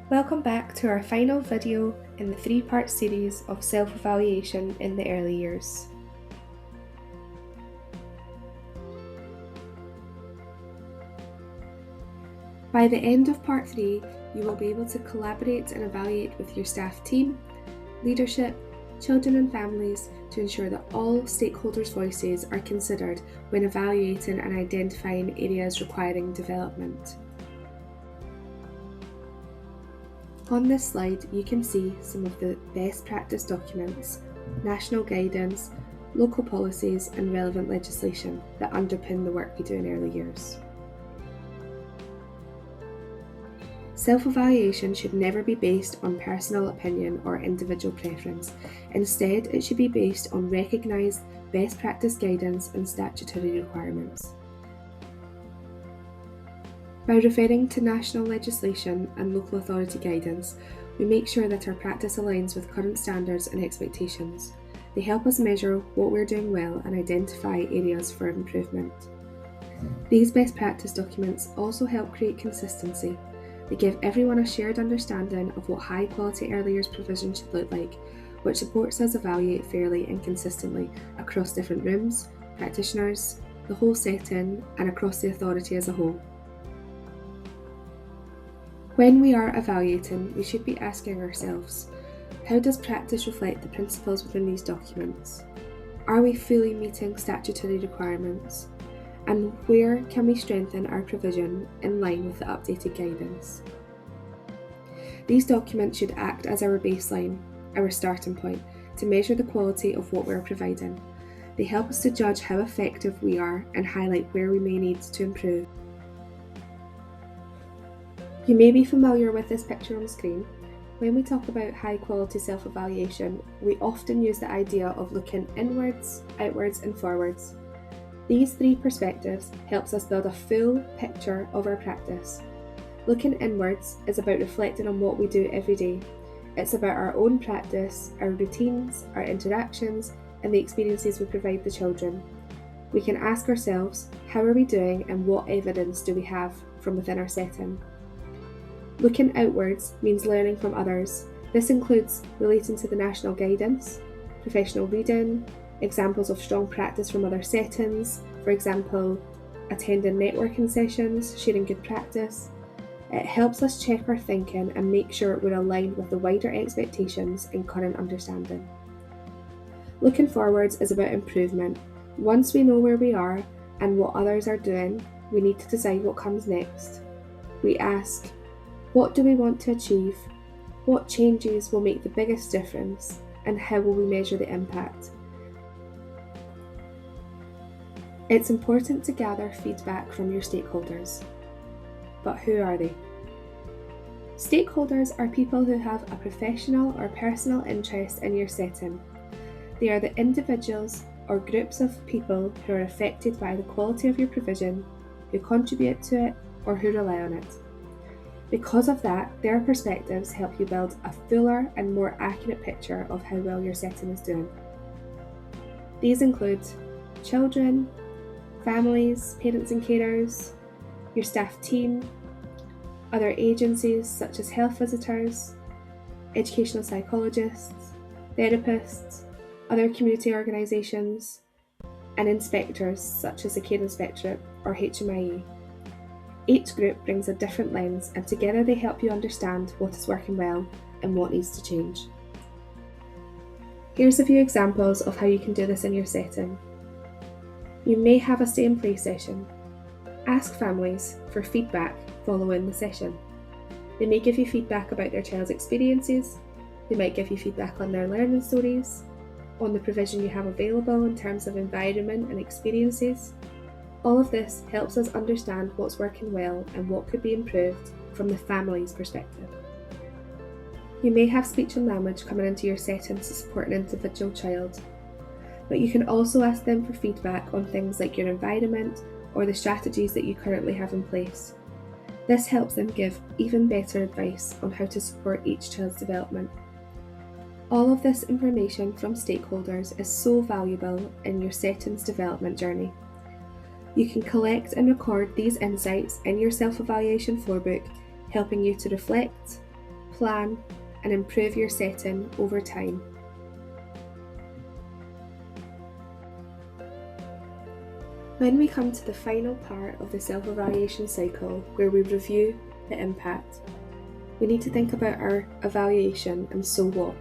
Welcome back to our final video in the three-part series of self-evaluation in the early years. By the end of part 3, you will be able to collaborate and evaluate with your staff team, leadership, children and families to ensure that all stakeholders' voices are considered when evaluating and identifying areas requiring development. On this slide, you can see some of the best practice documents, national guidance, local policies and relevant legislation that underpin the work we do in early years. Self-evaluation should never be based on personal opinion or individual preference. Instead, it should be based on recognised best practice guidance and statutory requirements. By referring to national legislation and local authority guidance, we make sure that our practice aligns with current standards and expectations. They help us measure what we're doing well and identify areas for improvement. These best practice documents also help create consistency. They give everyone a shared understanding of what high quality early years provision should look like, which supports us evaluate fairly and consistently across different rooms, practitioners, the whole setting, and across the authority as a whole. When we are evaluating, we should be asking ourselves, how does practice reflect the principles within these documents? Are we fully meeting statutory requirements? And where can we strengthen our provision in line with the updated guidance? These documents should act as our baseline, our starting point, to measure the quality of what we're providing. They help us to judge how effective we are and highlight where we may need to improve. You may be familiar with this picture on screen. When we talk about high quality self-evaluation, we often use the idea of looking inwards, outwards and forwards. These three perspectives helps us build a full picture of our practice. Looking inwards is about reflecting on what we do every day. It's about our own practice, our routines, our interactions and the experiences we provide the children. We can ask ourselves, how are we doing and what evidence do we have from within our setting? Looking outwards means learning from others. This includes relating to the national guidance, professional reading, examples of strong practice from other settings, for example, attending networking sessions, sharing good practice. It helps us check our thinking and make sure we're aligned with the wider expectations and current understanding. Looking forwards is about improvement. Once we know where we are and what others are doing, we need to decide what comes next. We ask, what do we want to achieve? What changes will make the biggest difference? And how will we measure the impact? It's important to gather feedback from your stakeholders. But who are they? Stakeholders are people who have a professional or personal interest in your setting. They are the individuals or groups of people who are affected by the quality of your provision, who contribute to it, or who rely on it. Because of that, their perspectives help you build a fuller and more accurate picture of how well your setting is doing. These include children, families, parents and carers, your staff team, other agencies such as health visitors, educational psychologists, therapists, other community organisations, and inspectors such as the Care Inspectorate or HMIE. Each group brings a different lens and together they help you understand what is working well and what needs to change. Here's a few examples of how you can do this in your setting. You may have a stay and play session. Ask families for feedback following the session. They may give you feedback about their child's experiences, they might give you feedback on their learning stories, on the provision you have available in terms of environment and experiences. All of this helps us understand what's working well and what could be improved from the family's perspective. You may have speech and language coming into your setting to support an individual child, but you can also ask them for feedback on things like your environment or the strategies that you currently have in place. This helps them give even better advice on how to support each child's development. All of this information from stakeholders is so valuable in your setting's development journey. You can collect and record these insights in your self-evaluation flowbook, helping you to reflect, plan, and improve your setting over time. When we come to the final part of the self-evaluation cycle, where we review the impact, we need to think about our evaluation and so what.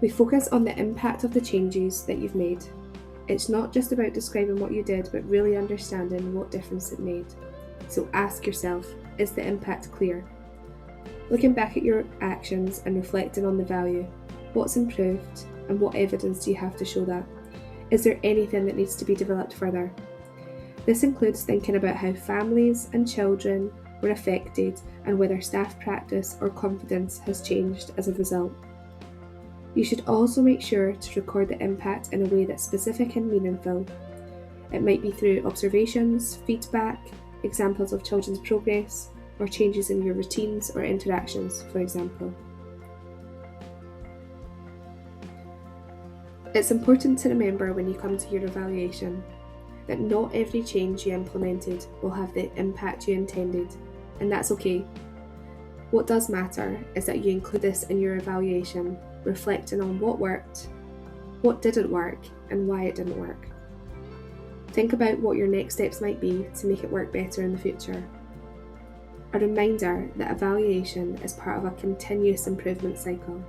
We focus on the impact of the changes that you've made. It's not just about describing what you did, but really understanding what difference it made. So ask yourself, is the impact clear? Looking back at your actions and reflecting on the value, what's improved and what evidence do you have to show that? Is there anything that needs to be developed further? This includes thinking about how families and children were affected and whether staff practice or confidence has changed as a result. You should also make sure to record the impact in a way that's specific and meaningful. It might be through observations, feedback, examples of children's progress, or changes in your routines or interactions, for example. It's important to remember when you come to your evaluation that not every change you implemented will have the impact you intended, and that's okay. What does matter is that you include this in your evaluation, reflecting on what worked, what didn't work, and why it didn't work. Think about what your next steps might be to make it work better in the future. A reminder that evaluation is part of a continuous improvement cycle,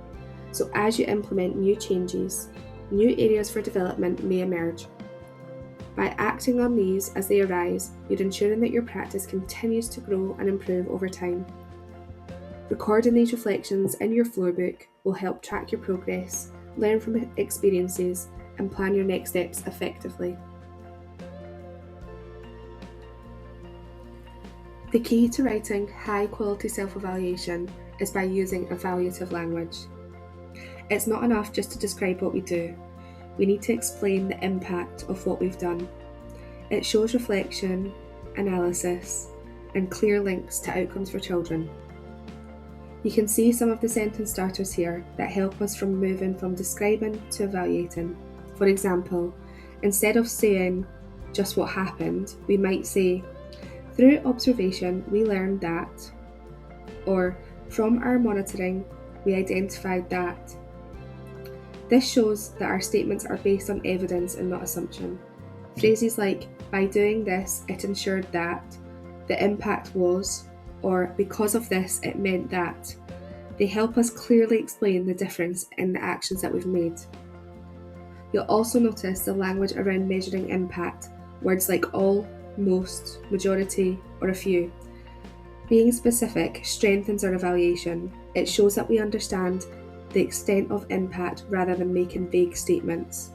so as you implement new changes, new areas for development may emerge. By acting on these as they arise, you're ensuring that your practice continues to grow and improve over time. Recording these reflections in your floor book will help track your progress, learn from experiences, and plan your next steps effectively. The key to writing high-quality self-evaluation is by using evaluative language. It's not enough just to describe what we do. We need to explain the impact of what we've done. It shows reflection, analysis, and clear links to outcomes for children. You can see some of the sentence starters here that help us from moving from describing to evaluating. For example, instead of saying just what happened, we might say, through observation, we learned that, or from our monitoring, we identified that. This shows that our statements are based on evidence and not assumption. Phrases like, by doing this, it ensured that, the impact was, or because of this, it meant that. They help us clearly explain the difference in the actions that we've made. You'll also notice the language around measuring impact, words like all, most, majority, or a few. Being specific strengthens our evaluation. It shows that we understand the extent of impact rather than making vague statements.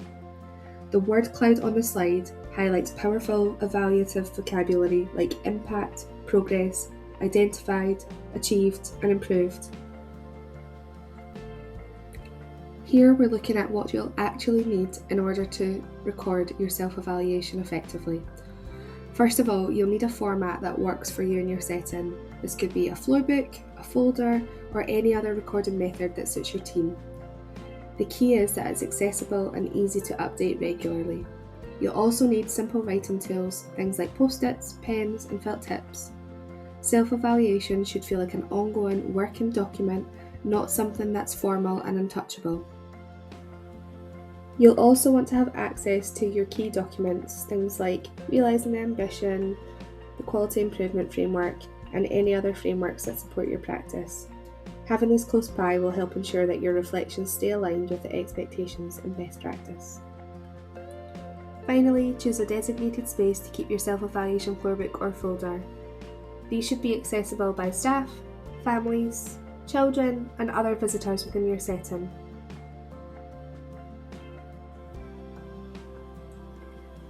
The word cloud on the slide highlights powerful evaluative vocabulary like impact, progress, identified, achieved, and improved. Here we're looking at what you'll actually need in order to record your self-evaluation effectively. First of all, you'll need a format that works for you in your setting. This could be a flowbook, a folder, or any other recording method that suits your team. The key is that it's accessible and easy to update regularly. You'll also need simple writing tools, things like post-its, pens, and felt tips. Self-evaluation should feel like an ongoing working document, not something that's formal and untouchable. You'll also want to have access to your key documents, things like Realising the Ambition, the Quality Improvement Framework, and any other frameworks that support your practice. Having these close by will help ensure that your reflections stay aligned with the expectations and best practice. Finally, choose a designated space to keep your self-evaluation flowbook or folder. These should be accessible by staff, families, children, and other visitors within your setting.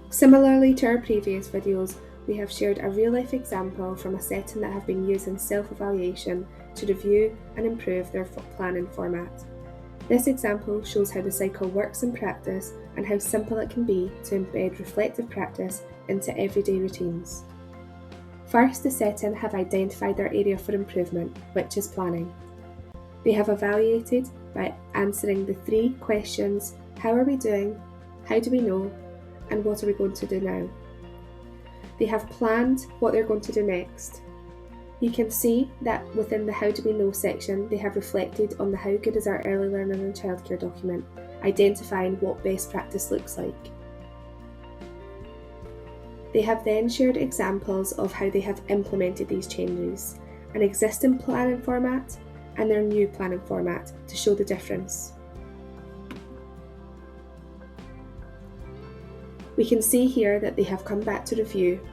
Similarly to our previous videos, we have shared a real-life example from a setting that have been using self-evaluation to review and improve their planning format. This example shows how the cycle works in practice and how simple it can be to embed reflective practice into everyday routines. First, the setting have identified their area for improvement, which is planning. They have evaluated by answering the 3 questions: how are we doing, how do we know, and what are we going to do now? They have planned what they're going to do next. You can see that within the How Do We Know section, they have reflected on the How Good is Our Early Learning and Childcare document, identifying what best practice looks like. They have then shared examples of how they have implemented these changes, an existing planning format and their new planning format to show the difference. We can see here that they have come back to review.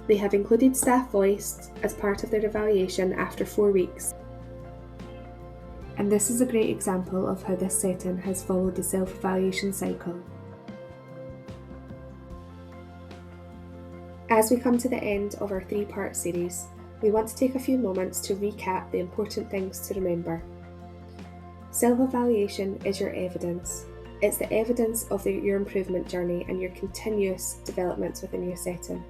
They have included staff voice as part of their evaluation after 4 weeks. And this is a great example of how this setting has followed the self-evaluation cycle. As we come to the end of our 3-part series, we want to take a few moments to recap the important things to remember. Self-evaluation is your evidence. It's the evidence of your improvement journey and your continuous developments within your setting.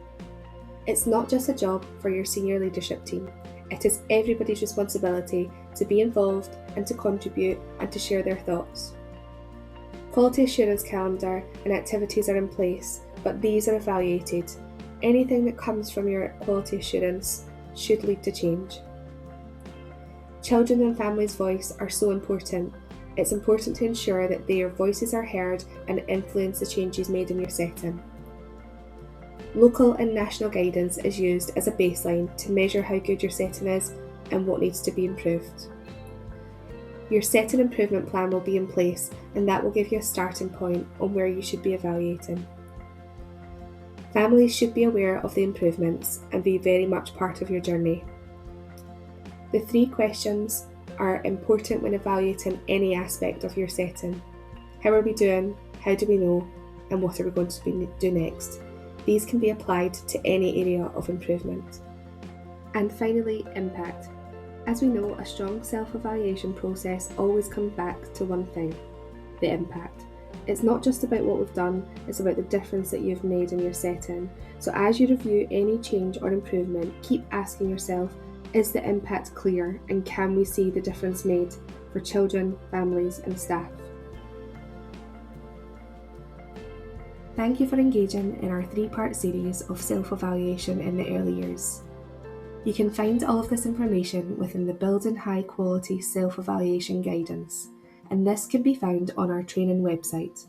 It's not just a job for your senior leadership team. It is everybody's responsibility to be involved and to contribute and to share their thoughts. Quality assurance calendar and activities are in place, but these are evaluated. Anything that comes from your quality assurance should lead to change. Children and families' voice are so important. It's important to ensure that their voices are heard and influence the changes made in your setting. Local and national guidance is used as a baseline to measure how good your setting is and what needs to be improved. Your setting improvement plan will be in place, and that will give you a starting point on where you should be evaluating. Families should be aware of the improvements and be very much part of your journey. The 3 questions are important when evaluating any aspect of your setting. How are we doing? How do we know? And what are we going to do next? These can be applied to any area of improvement. And finally, impact. As we know, a strong self-evaluation process always comes back to one thing: the impact. It's not just about what we've done, it's about the difference that you've made in your setting. So as you review any change or improvement, keep asking yourself, is the impact clear, and can we see the difference made for children, families and staff? Thank you for engaging in our 3-part series of self-evaluation in the early years. You can find all of this information within the Building High Quality Self-Evaluation Guidance, and this can be found on our training website.